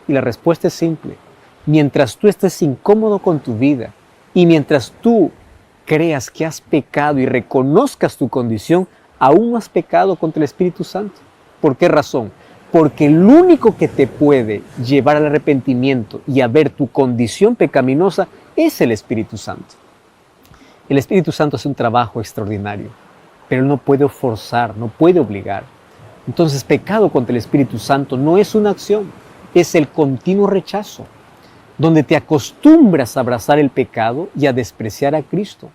Y la respuesta es simple: mientras tú estés incómodo con tu vida y mientras tú creas que has pecado y reconozcas tu condición, aún no has pecado contra el Espíritu Santo. ¿Por qué razón? Porque el único que te puede llevar al arrepentimiento y a ver tu condición pecaminosa es el Espíritu Santo. El Espíritu Santo hace un trabajo extraordinario, pero Él no puede forzar, no puede obligar. Entonces, pecado contra el Espíritu Santo no es una acción, es el continuo rechazo, donde te acostumbras a abrazar el pecado y a despreciar a Cristo.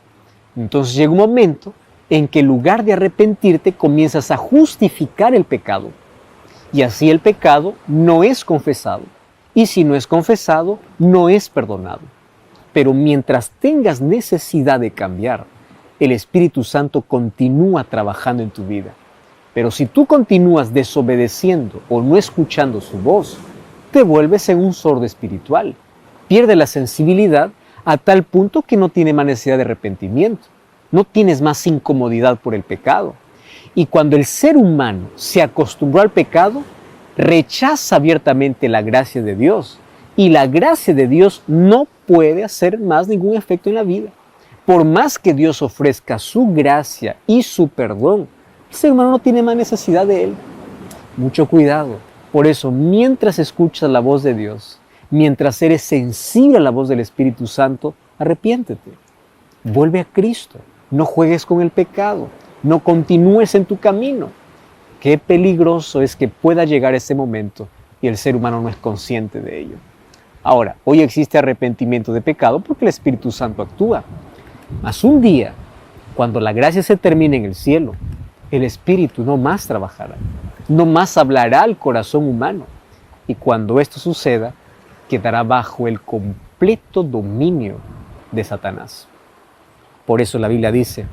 Entonces llega un momento en que en lugar de arrepentirte, comienzas a justificar el pecado. Y así el pecado no es confesado. Y si no es confesado, no es perdonado. Pero mientras tengas necesidad de cambiar, el Espíritu Santo continúa trabajando en tu vida. Pero si tú continúas desobedeciendo o no escuchando su voz, te vuelves en un sordo espiritual. Pierde la sensibilidad a tal punto que no tiene más necesidad de arrepentimiento. No tienes más incomodidad por el pecado. Y cuando el ser humano se acostumbró al pecado, rechaza abiertamente la gracia de Dios. Y la gracia de Dios no puede hacer más ningún efecto en la vida. Por más que Dios ofrezca su gracia y su perdón, el ser humano no tiene más necesidad de Él. Mucho cuidado. Por eso, mientras escuchas la voz de Dios, mientras eres sensible a la voz del Espíritu Santo, arrepiéntete. Vuelve a Cristo. No juegues con el pecado. No continúes en tu camino. Qué peligroso es que pueda llegar ese momento y el ser humano no es consciente de ello. Ahora, hoy existe arrepentimiento de pecado porque el Espíritu Santo actúa. Mas un día, cuando la gracia se termine en el cielo, el Espíritu no más trabajará, no más hablará al corazón humano. Y cuando esto suceda, quedará bajo el completo dominio de Satanás. Por eso la Biblia dice,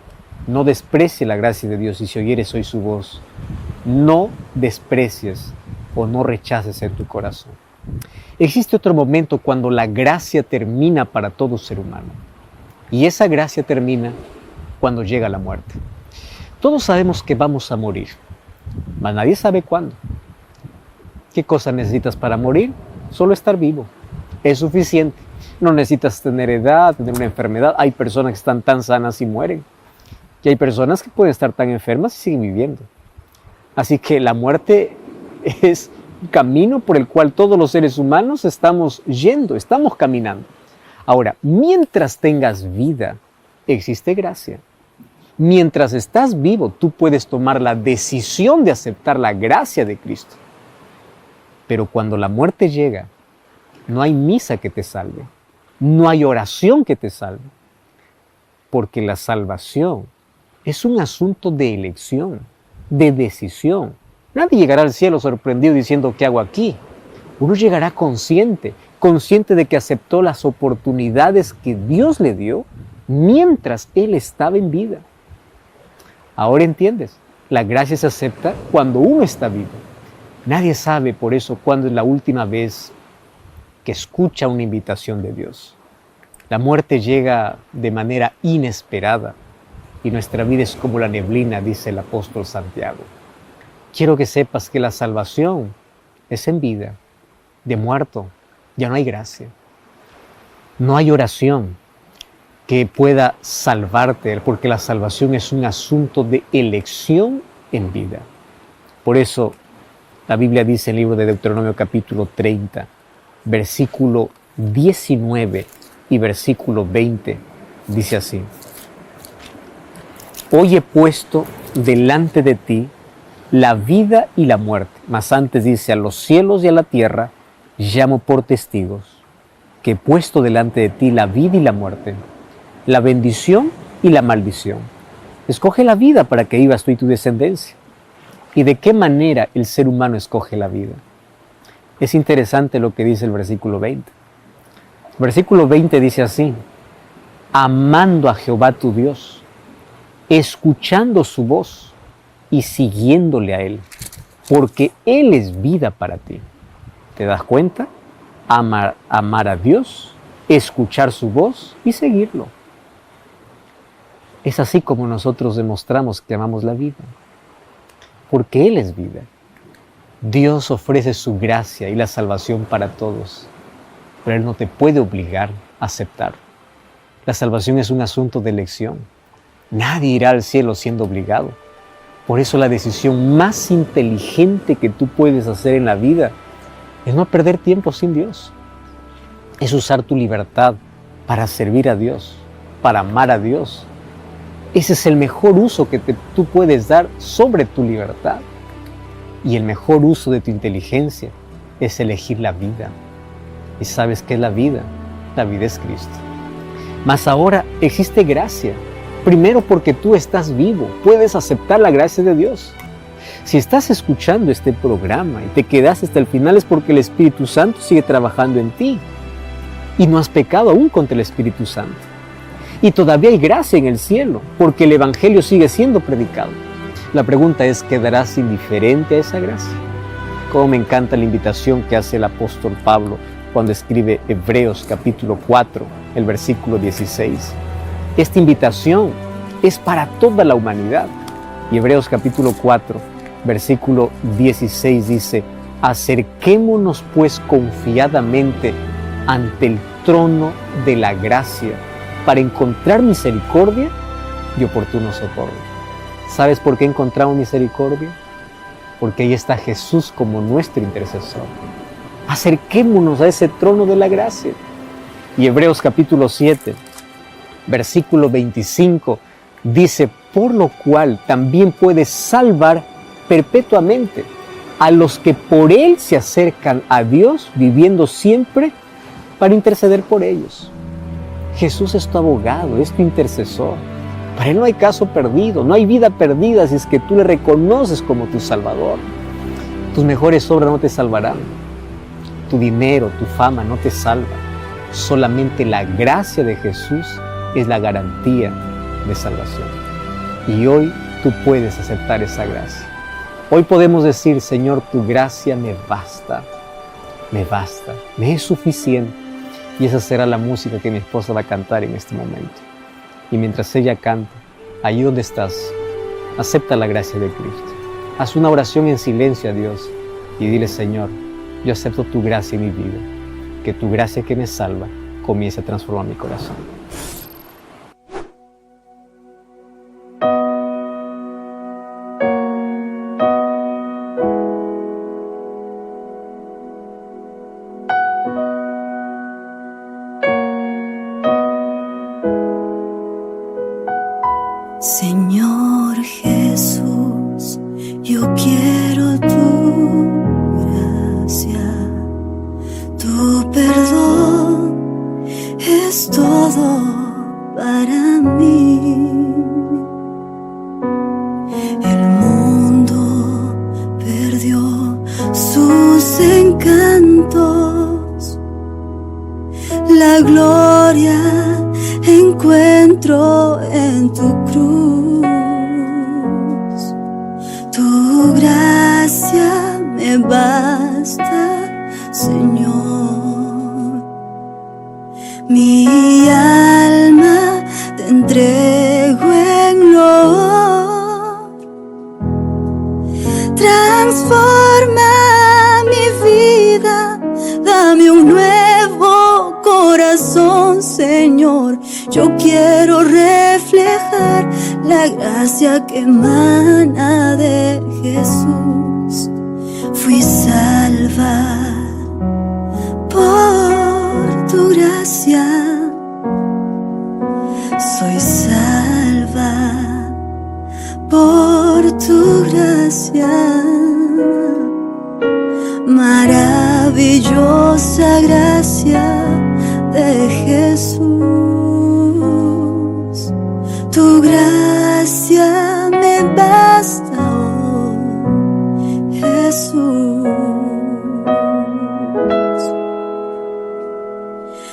no desprecie la gracia de Dios y si oyeres hoy su voz, no desprecies o no rechaces en tu corazón. Existe otro momento cuando la gracia termina para todo ser humano. Y esa gracia termina cuando llega la muerte. Todos sabemos que vamos a morir, mas nadie sabe cuándo. ¿Qué cosa necesitas para morir? Solo estar vivo. Es suficiente. No necesitas tener edad, tener una enfermedad. Hay personas que están tan sanas y mueren. Y hay personas que pueden estar tan enfermas y siguen viviendo. Así que la muerte es un camino por el cual todos los seres humanos estamos yendo, estamos caminando. Ahora, mientras tengas vida, existe gracia. Mientras estás vivo, tú puedes tomar la decisión de aceptar la gracia de Cristo. Pero cuando la muerte llega, no hay misa que te salve. No hay oración que te salve. Porque la salvación es un asunto de elección, de decisión. Nadie llegará al cielo sorprendido diciendo, ¿qué hago aquí? Uno llegará consciente de que aceptó las oportunidades que Dios le dio mientras Él estaba en vida. Ahora entiendes, la gracia se acepta cuando uno está vivo. Nadie sabe por eso cuándo es la última vez que escucha una invitación de Dios. La muerte llega de manera inesperada y nuestra vida es como la neblina, dice el apóstol Santiago. Quiero que sepas que la salvación es en vida. De muerto ya no hay gracia. No hay oración que pueda salvarte, porque la salvación es un asunto de elección en vida. Por eso la Biblia dice en el libro de Deuteronomio capítulo 30, versículo 19 y versículo 20, dice así: Hoy he puesto delante de ti la vida y la muerte. Mas antes dice, a los cielos y a la tierra llamo por testigos, que he puesto delante de ti la vida y la muerte, la bendición y la maldición. Escoge la vida para que vivas tú y tu descendencia. ¿Y de qué manera el ser humano escoge la vida? Es interesante lo que dice el versículo 20. El versículo 20 dice así: amando a Jehová tu Dios, escuchando su voz y siguiéndole a Él, porque Él es vida para ti. ¿Te das cuenta? Amar a Dios, escuchar su voz y seguirlo. Es así como nosotros demostramos que amamos la vida, porque Él es vida. Dios ofrece su gracia y la salvación para todos, pero Él no te puede obligar a aceptar. La salvación es un asunto de elección. Nadie irá al cielo siendo obligado. Por eso la decisión más inteligente que tú puedes hacer en la vida es no perder tiempo sin Dios. Es usar tu libertad para servir a Dios, para amar a Dios. Ese es el mejor uso que tú puedes dar sobre tu libertad. Y el mejor uso de tu inteligencia es elegir la vida. ¿Y sabes qué es la vida? La vida es Cristo. Mas ahora existe gracia. Primero porque tú estás vivo, puedes aceptar la gracia de Dios. Si estás escuchando este programa y te quedaste hasta el final es porque el Espíritu Santo sigue trabajando en ti. Y no has pecado aún contra el Espíritu Santo. Y todavía hay gracia en el cielo, porque el Evangelio sigue siendo predicado. La pregunta es, ¿quedarás indiferente a esa gracia? Cómo me encanta la invitación que hace el apóstol Pablo cuando escribe Hebreos capítulo 4, el versículo 16. Esta invitación es para toda la humanidad. Y Hebreos capítulo 4, versículo 16 dice, acerquémonos pues confiadamente ante el trono de la gracia para encontrar misericordia y oportuno socorro. ¿Sabes por qué encontramos misericordia? Porque ahí está Jesús como nuestro intercesor. Acerquémonos a ese trono de la gracia. Y Hebreos capítulo 7, versículo 25, dice, por lo cual también puede salvar perpetuamente a los que por Él se acercan a Dios, viviendo siempre para interceder por ellos. Jesús es tu abogado, es tu intercesor. Para Él no hay caso perdido, no hay vida perdida si es que tú le reconoces como tu Salvador. Tus mejores obras no te salvarán. Tu dinero, tu fama no te salva. Solamente la gracia de Jesús es la garantía de salvación. Y hoy tú puedes aceptar esa gracia. Hoy podemos decir, Señor, tu gracia me basta, me es suficiente. Y esa será la música que mi esposa va a cantar en este momento. Y mientras ella canta, allí donde estás, acepta la gracia de Cristo. Haz una oración en silencio a Dios y dile, Señor, yo acepto tu gracia en mi vida. Que tu gracia que me salva comience a transformar mi corazón. Señor Jesús, yo quiero tu gracia, tu perdón es todo para mí. El mundo perdió sus encantos, la gloria encuentro en tu cruz. Tu gracia me basta, Señor. Mi alma te entrego en loor. Transforma mi vida, dame un nuevo corazón, Señor. Yo quiero reflejar la gracia que emana de Jesús. Fui salva por tu gracia. Soy salva por tu gracia. Maravillosa gracia de Jesús. Tu gracia me basta, oh Jesús.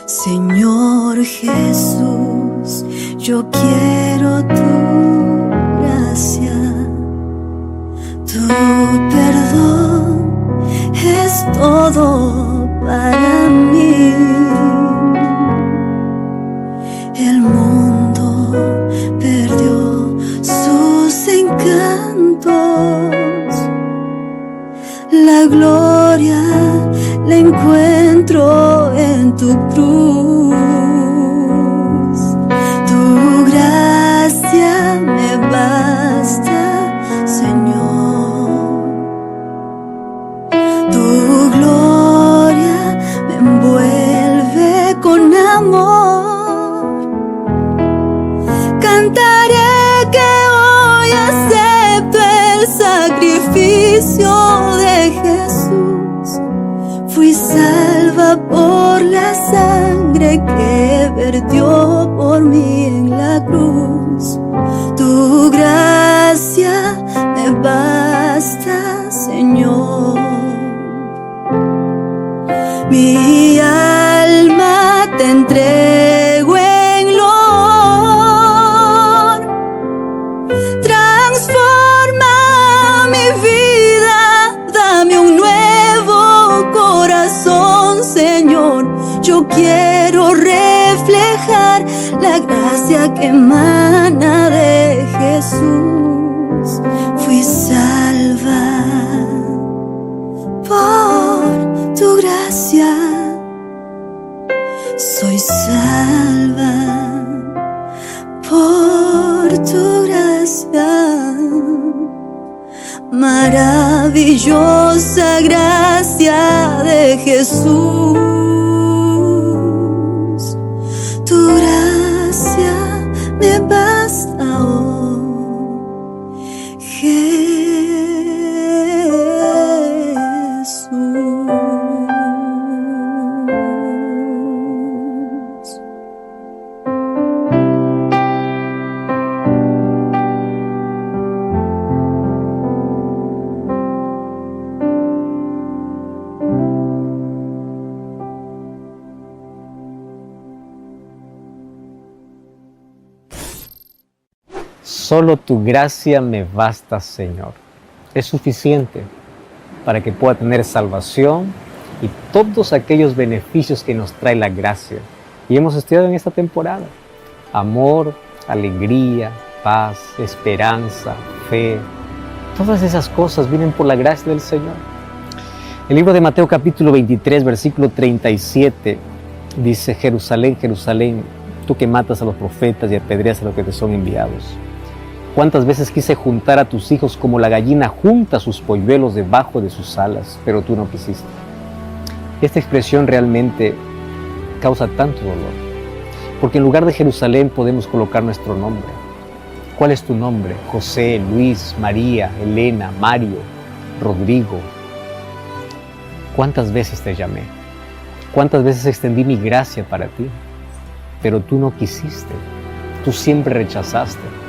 Señor Jesús, yo quiero tu gracia, tu perdón es todo para mí. El mundo perdió sus encantos, la gloria la encuentro en tu cruz. salva por la sangre que vertió por mí en la cruz. Tu gracia me basta, Señor. Mi alma te entrego en loor. Transforma mi vida, dame un nuevo corazón, Señor. Yo quiero reflejar la gracia que emana de Jesús. Fui salva por tu gracia, soy salva por tu gracia. Maravillosa gracia de Jesús, tu gracia me basta hoy, Jesús. Solo tu gracia me basta, Señor. Es suficiente para que pueda tener salvación y todos aquellos beneficios que nos trae la gracia. Y hemos estudiado en esta temporada: amor, alegría, paz, esperanza, fe. Todas esas cosas vienen por la gracia del Señor. El libro de Mateo capítulo 23, versículo 37, dice: Jerusalén, Jerusalén, tú que matas a los profetas y apedreas a los que te son enviados. ¿Cuántas veces quise juntar a tus hijos como la gallina junta sus polluelos debajo de sus alas, pero tú no quisiste? Esta expresión realmente causa tanto dolor, porque en lugar de Jerusalén podemos colocar nuestro nombre. ¿Cuál es tu nombre? José, Luis, María, Elena, Mario, Rodrigo. ¿Cuántas veces te llamé? ¿Cuántas veces extendí mi gracia para ti? Pero tú no quisiste, tú siempre rechazaste.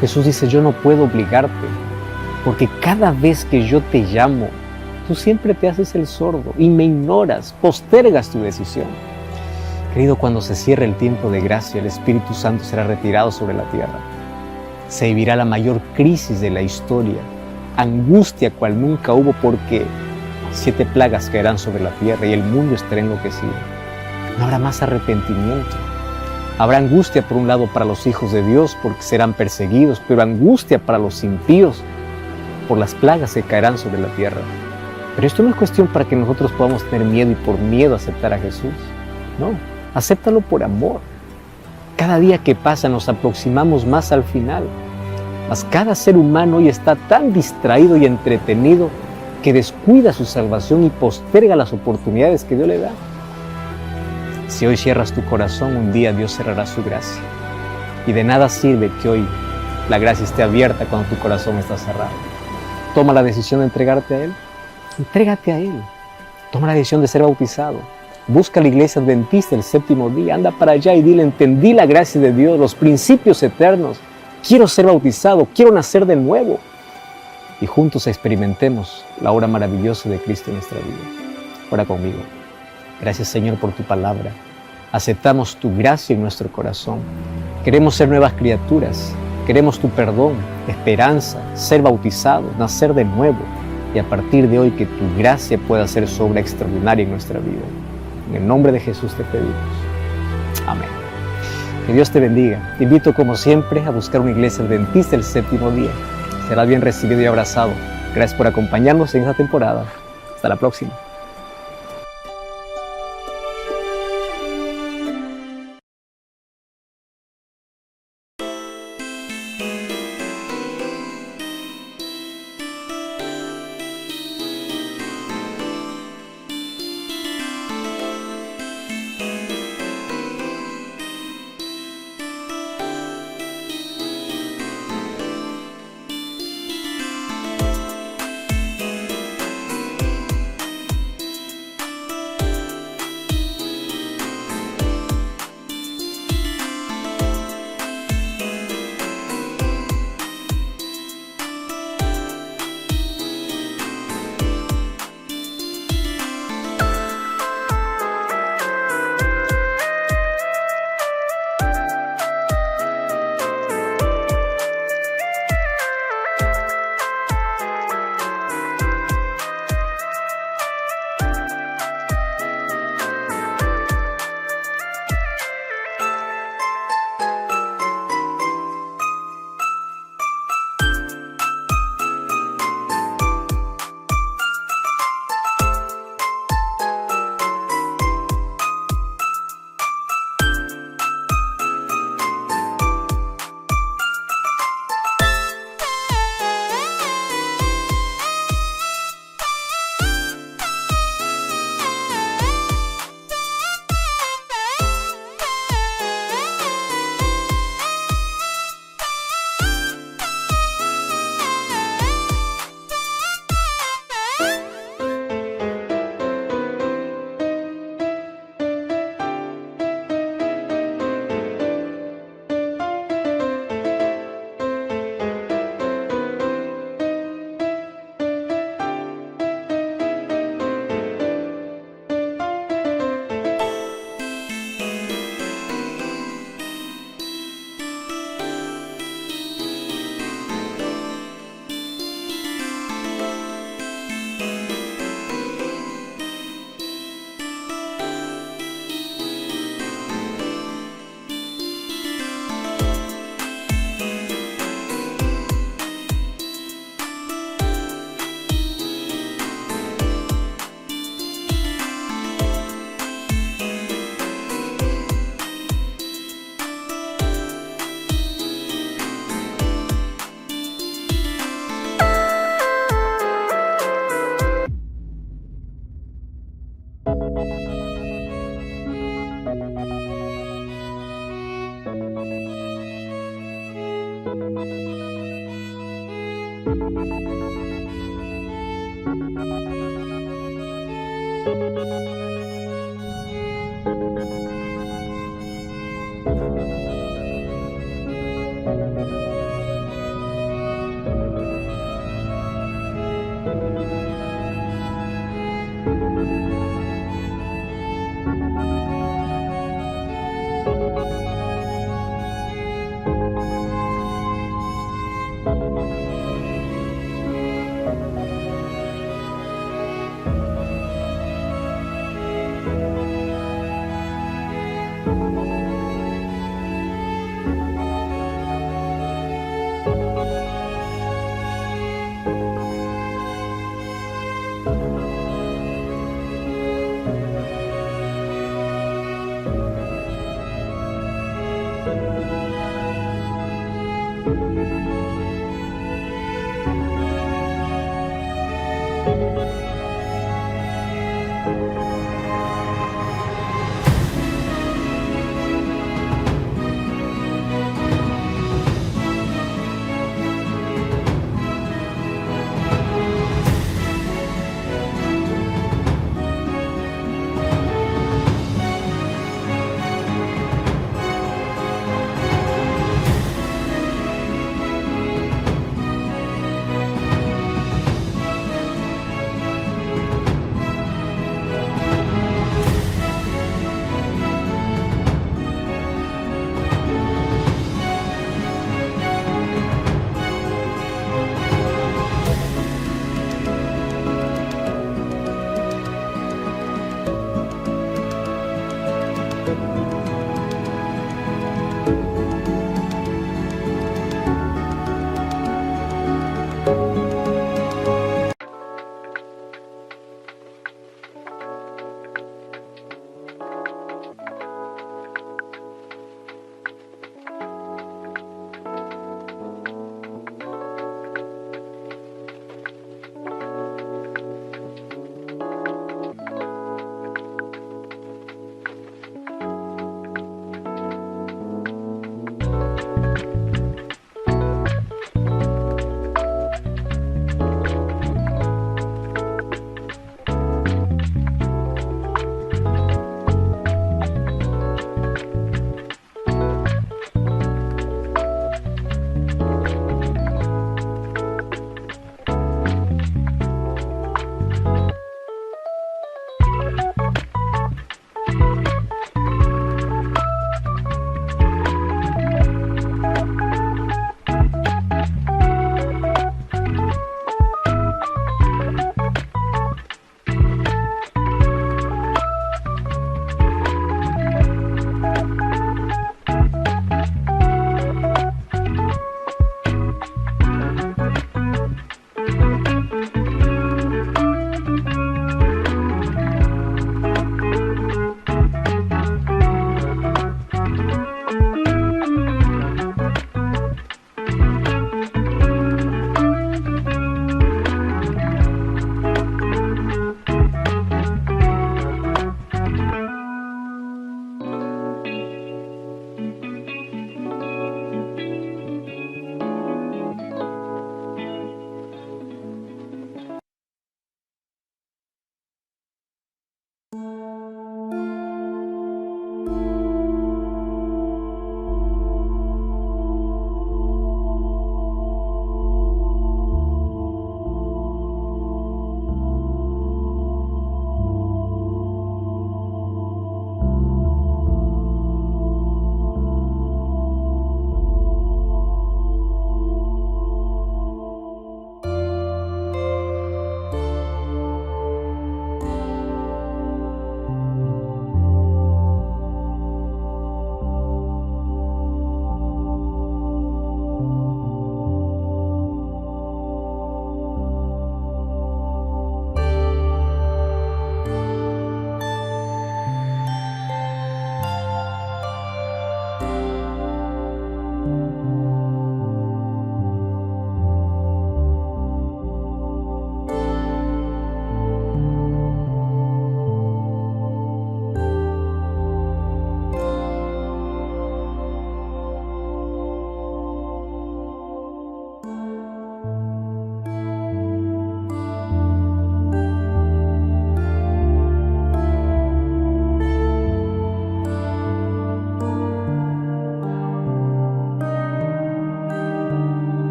Jesús dice: yo no puedo obligarte, porque cada vez que yo te llamo, tú siempre te haces el sordo y me ignoras, postergas tu decisión. Querido, cuando se cierre el tiempo de gracia, el Espíritu Santo será retirado sobre la tierra. Se vivirá la mayor crisis de la historia, angustia cual nunca hubo, porque 7 plagas caerán sobre la tierra y el mundo estará enloquecido. No habrá más arrepentimiento. Habrá angustia por un lado para los hijos de Dios, porque serán perseguidos, pero angustia para los impíos por las plagas que caerán sobre la tierra. Pero esto no es cuestión para que nosotros podamos tener miedo y por miedo aceptar a Jesús. No, acéptalo por amor. Cada día que pasa nos aproximamos más al final. Mas cada ser humano hoy está tan distraído y entretenido que descuida su salvación y posterga las oportunidades que Dios le da. Si hoy cierras tu corazón, un día Dios cerrará su gracia. Y de nada sirve que hoy la gracia esté abierta cuando tu corazón está cerrado. Toma la decisión de entregarte a Él. Entrégate a Él. Toma la decisión de ser bautizado. Busca la iglesia adventista el 7º día. Anda para allá y dile: entendí la gracia de Dios, los principios eternos. Quiero ser bautizado, quiero nacer de nuevo. Y juntos experimentemos la obra maravillosa de Cristo en nuestra vida. Ora conmigo. Gracias, Señor, por tu palabra. Aceptamos tu gracia en nuestro corazón. Queremos ser nuevas criaturas. Queremos tu perdón, esperanza, ser bautizados, nacer de nuevo. Y a partir de hoy que tu gracia pueda hacer su obra extraordinaria en nuestra vida. En el nombre de Jesús te pedimos. Amén. Que Dios te bendiga. Te invito, como siempre, a buscar una iglesia adventista el 7º día. Serás bien recibido y abrazado. Gracias por acompañarnos en esta temporada. Hasta la próxima.